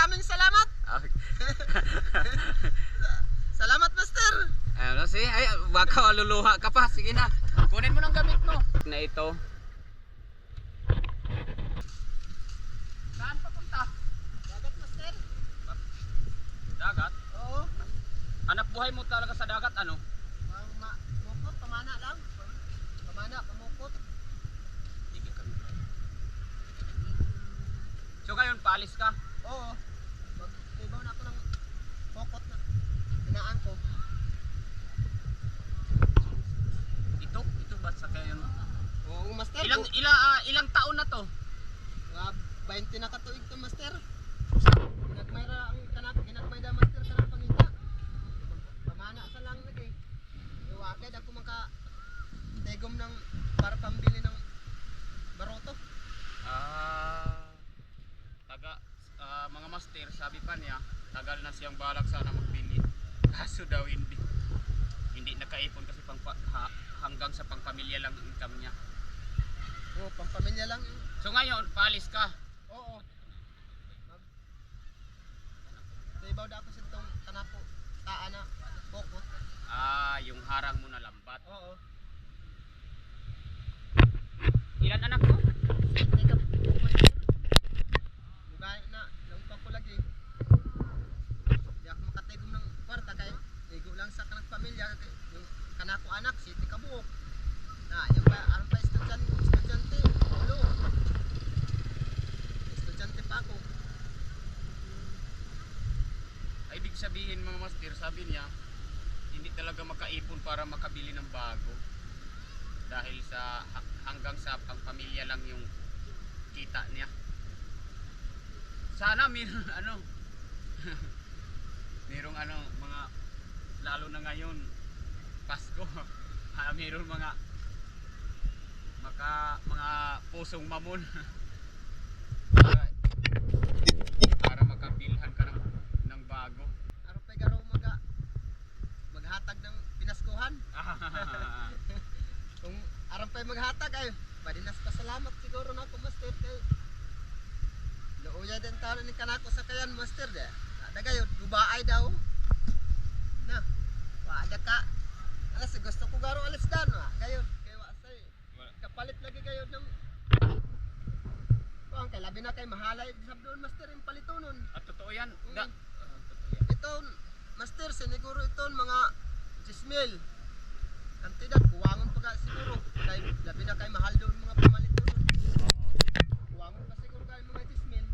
maraming salamat. Salamat, Master. Ano si? Ay, baka luluha ka pa. Sige na. Kunin mo ng gamit mo. Na ito. Saan papunta? Dagat, Master. Dagat? Oo. Hanap buhay mo talaga sa dagat, ano? Mukot, pamana lang. Pamana, pamukot. Sige kami. So ngayon, paalis ka? Oo. Mag-ibaw na ako ng mukot na tinaan ko. Ito ba sa kayo? Oo, Master. Ilang taon na to? Mga 20 na katuig to, Master. Ginagmayra ang kanak, ginagmayda, Master, kanang pangita. Pamana sa lang lagi. Iwagad ako maka tegom ng para pambili ng baroto. Mga master, sabi pa niya, tagal na siyang balak sana magbili. Kaso daw hindi nakaipon kasi hanggang sa pangpamilya lang ang income niya. Oo, pangpamilya lang. So ngayon, paalis ka. Oo. Ibaw da ako sa itong kanako taan na bokot. Yung harang mo na lambat. Oo. Ilan anak mo? Ikaw, mugay na, lumpa ko lagi. Di ako makatigom ng kwarta kay ligo lang sa kanang pamilya. Yung kanako anak, city kabuok. Na, yung pa, aron pa estudyante, ulo. Estudyante pa ako. Ibig sabihin mga master, sabi niya, hindi talaga makaipon para makabili ng bago. Dahil sa hanggang sa pangpamilya lang yung kita niya. Sana mayroon merong mga lalo na ngayon Pasko. Mayroon mga pusong mamon para makabilhan ka ng bago. Aron pa garo maghatag ng pinaskuhan. Kung aron pa maghatag ay padinas pasalamat siguro na ako, Master, kay looya din taon ni kanako sa kayan, Master, de dagayod gubaay daw na wada ka alas gusto ko garo alis dan gayod kay wasay kapalit lagi gayod ng ang kay labi na kay mahalay sabdon, Master, yung palitonon. At totoo yan. Ito, Master, siniguro ito mga 10,000 kantidad, kuwangon pa ka siguro kay labi na kay mahal doon mga pamalitonon. Kuwangon pa siguro kay mga 10,000.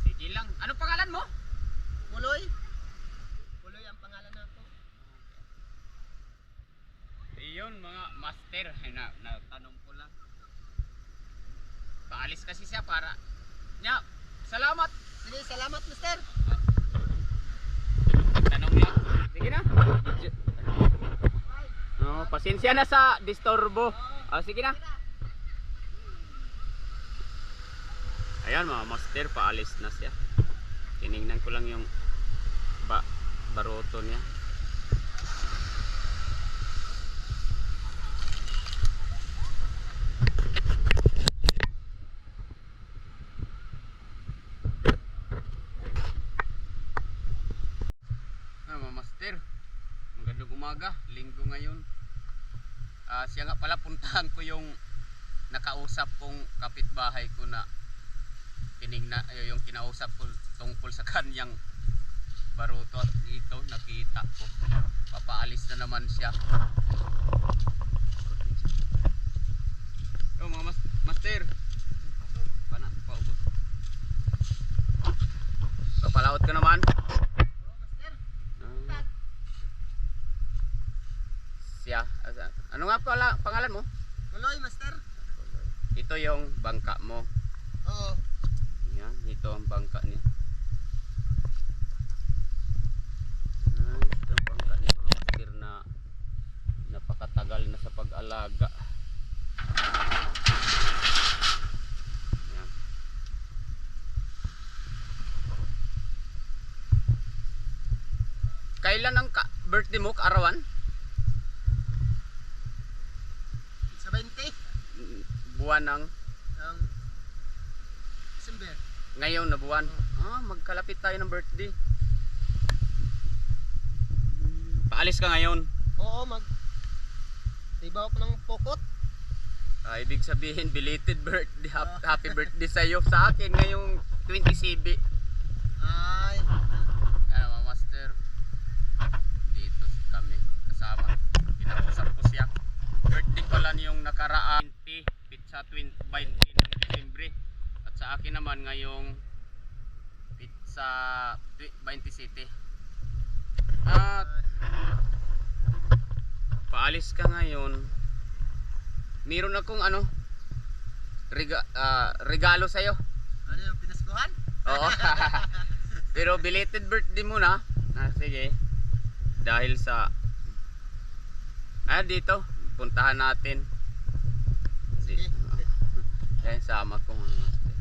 Sige lang. Anong pangalan mo? Puloy ang pangalan nako. Iyon mga master, natanong ko lang. Paalis kasi siya para niya. Salamat. Sige, salamat, Master. Tanong lang. Sige na. Pasensya na sa disturbo. Sige na. Ayan mga master, paalis na siya. Tinignan ko lang yung baroto niya. Mga master, magandang umaga, linggo ngayon. Siya nga pala, puntahan ko yung nakausap kong kapitbahay ko na yung kinausap ko tungkol sa kanyang baruto, at ito nakita ko papaalis na naman siya. Mga master, paubos papalaot ka naman. Siya, ano nga pala pangalan mo? Puloy, Master. Ito yung bangka mo. Oo. Yan, ito ang bangka niya. Ito ang bangka niya mga master, na napakatagal na sa pag-alaga. Yan. Kailan ang birthday mo, kaarawan? Sa 20 Buwan ng December. Ngayon na buwan. Magkalapit tayo ng birthday. Paalis ka ngayon. Oo, tibaw ko ng pokot. Ibig sabihin belated birthday, happy birthday sa iyo. Sa akin ngayong 27. Ay, Ano mga master, dito kami kasama. Kinausap ko siya. Birthday pala niyong nakaraan 20, pizza 20 ng Disyembre. At sa akin naman ngayong pizza 27. At paalis ka ngayon. Meron akong regalo sa'yo. ano yung pinaskuhan? Oo. Pero belated birthday muna. Sige. Dahil sa dito puntahan natin. Sige. Dahil sama ko mga master.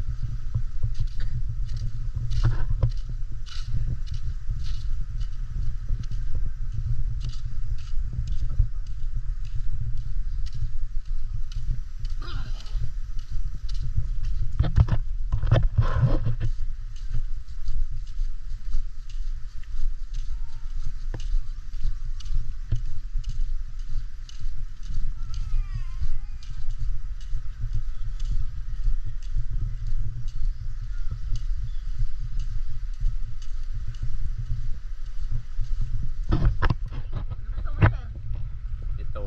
Ito.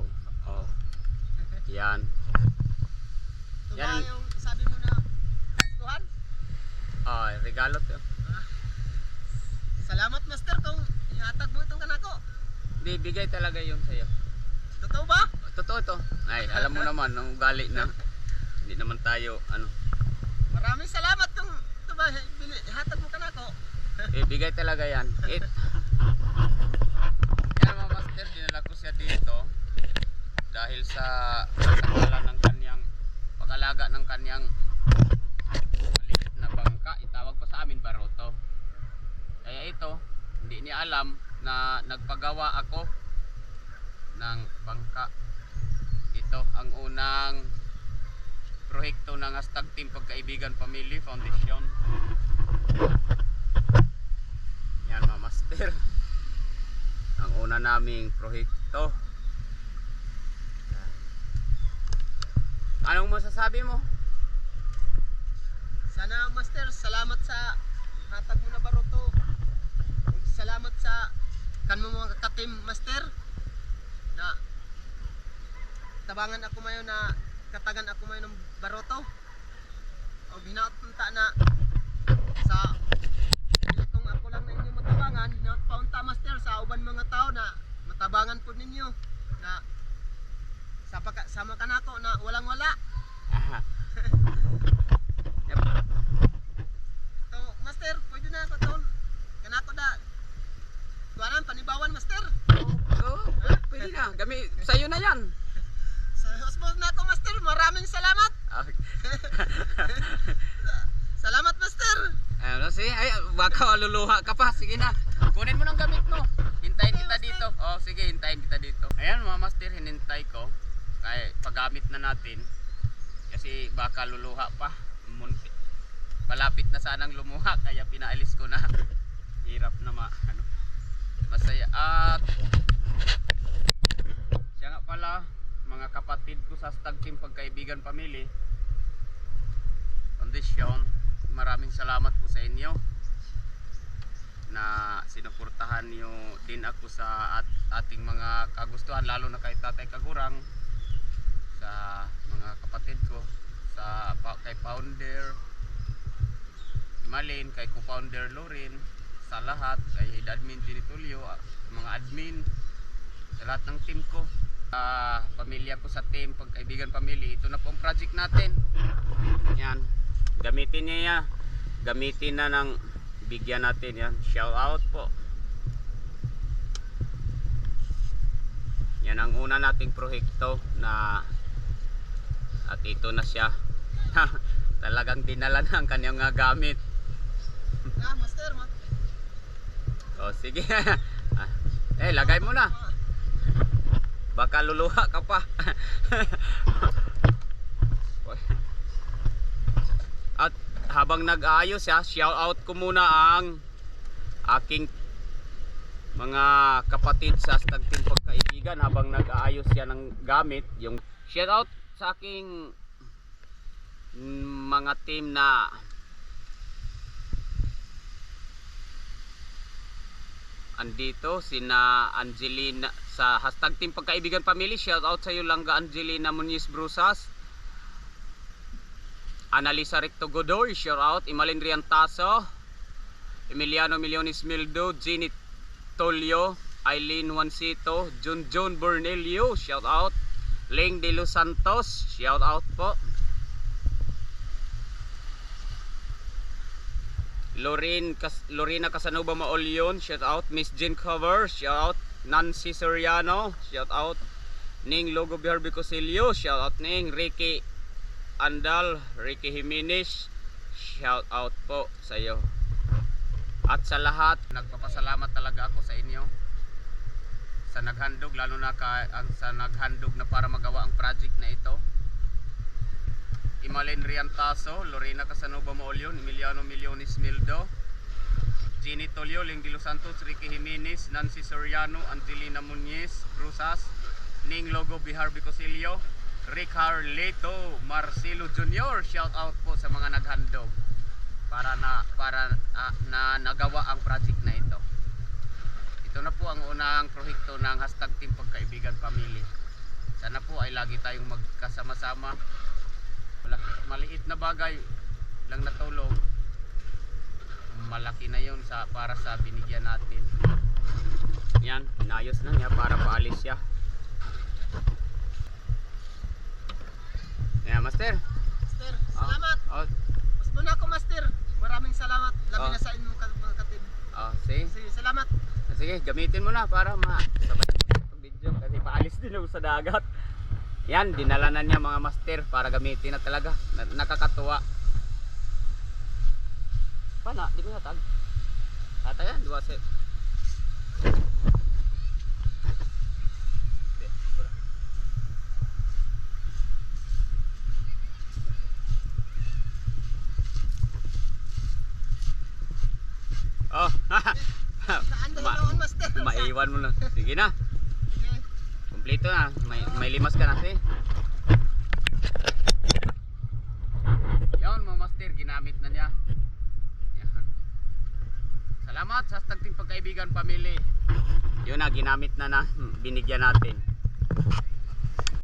Oh. Yan. Ito ba Yan. yung sabi mo na pinaskuhan? Regalo to. Salamat master kung ihatag mo itong kanako. Bibigay talaga yun sa'yo. Totoo ba? Totoo to. Ay, alam mo naman, ang ugali na. Hindi naman tayo, Maraming salamat kung ito ba ihatag mo kanako. bibigay talaga yan. Yan mga master, dinala ko siya dito dahil sa sakala ng kanyang pag-alaga ng kanyang maliit na bangka. Itawag pa sa amin baroto. Kaya ito, hindi niya alam na nagpagawa ako ng bangka. Ito ang unang proyekto ng Hashtag Team Pagkaibigan Family Foundation. Yan mga master, ang una naming proyekto. Anong masasabi mo? Sana master, salamat sa hatag mo na baroto. Salamat sa kanmo mga katim master na tabangan ako mayo na katagan ako mayo ng baroto. O binaunta na sa kung ako lang na inyo matabangan, paunta master sa uban mga tao na matabangan po ninyo na sama ka nako na walang wala. Aha. Yep. So, master, pwede na ako taon. Kanako na. Tuwanan, panibawan, master. Pwede na. Sa'yo na yan. Sa husband na ako, master. Maraming salamat. Salamat, master. Ay, baka maluluha ka pa. Sige na. Kunin mo ng gamit mo. Hintayin kita dito. Sige, hintayin kita dito. Ayan mga master, hinintay ko. Kaya paggamit na natin. Kasi baka luluha pa. Malapit na sanang lumuha. Kaya pinaalis ko na. Hirap na masaya. At siya nga pala, mga kapatid ko sa Hashtag Team Pagkaibigan Family Foundation, maraming salamat po sa inyo na sinuportahan niyo din ako sa ating mga kagustuhan, lalo na kay Tatay Kagurang, sa mga kapatid ko, kay founder Malin, kay co-founder Lorin, sa lahat, kay admin Dinitulio, mga admin, sa lahat ng team ko, pamilya ko sa team Pagkaibigan Family. Ito na po ang project natin. Yan, gamitin niya yan. Gamitin na ng bigyan natin yan. Shout out po. Yan ang una nating proyekto na, at ito na siya. Talagang dinala na ang kanyang mga gamit. Master, Sige. Lagay mo na. Baka luluha ka pa. At habang nag-aayos siya, shout out ko muna ang aking mga kapatid sa Hashtag Team Pagkaibigan habang nag-aayos siya ng gamit. Yung shout out sa aking mga team na andito, sina Angelina sa Hashtag Team Pagkaibigan Family. Shout out sa iyo Langga Angelina Muniz Brusas, Analisa Recto Godoy, shout out. Imalin Riantaso, Emiliano Millones Mildo, Jenny Tolio, Eileen Juancito, John Bernelio, shout out. Ling De Los Santos, shout out po. Lorena Casanova Maolion, shout out. Miss Jean Cover, shout out. Nancy Soriano, shout out. Ning Logo Biharbi Cosilio, shout out. Ning Ricky Andal, Ricky Jimenez, shout out po sa iyo. At sa lahat, nagpapasalamat talaga ako sa inyo sa naghandog, lalo na sa naghandog na para magawa ang project na ito. Imalin Riantaso, Lorena Casanova Maolion, Emiliano Millones Mildo, Jenny Tolio, Ling De Los Santos, Ricky Jimenez, Nancy Soriano, Angelina Muniz Brusas, Ning Logo Biharbi Cosilio, Rick Harleto, Marcelo Jr., shout out po sa mga naghandog para na nagawa ang project na ito. Ito na po ang unang proyekto ng Hashtag Team Pagkaibigan Family. Sana po ay lagi tayong magkasama-sama. Maliit na bagay lang natulong, malaki na yun para sa binigyan natin. Yan, inayos na niya para paalis siya. Yeah, Master. Master, salamat. Oh, Mas muna ako, Master. Maraming salamat. Labi Oh. na sa inyo mga katim. see? Sige, salamat. Sige, gamitin mo na para masabay ang video kasi paalis din ako sa dagat. Yan, dinala na niya mga master para gamitin na talaga. Nakakatuwa. Pana, di mo natag. Ata yan, dua set. Oh, Saan na noon, Master? maiwan mo na. Sige na, Sige. kumpleto na. May limas ka na, eh. Yan mga master, ginamit na niya. Yan. Salamat sa Hashtag Team Pagkaibigan Family. Yun na, ginamit na binigyan natin.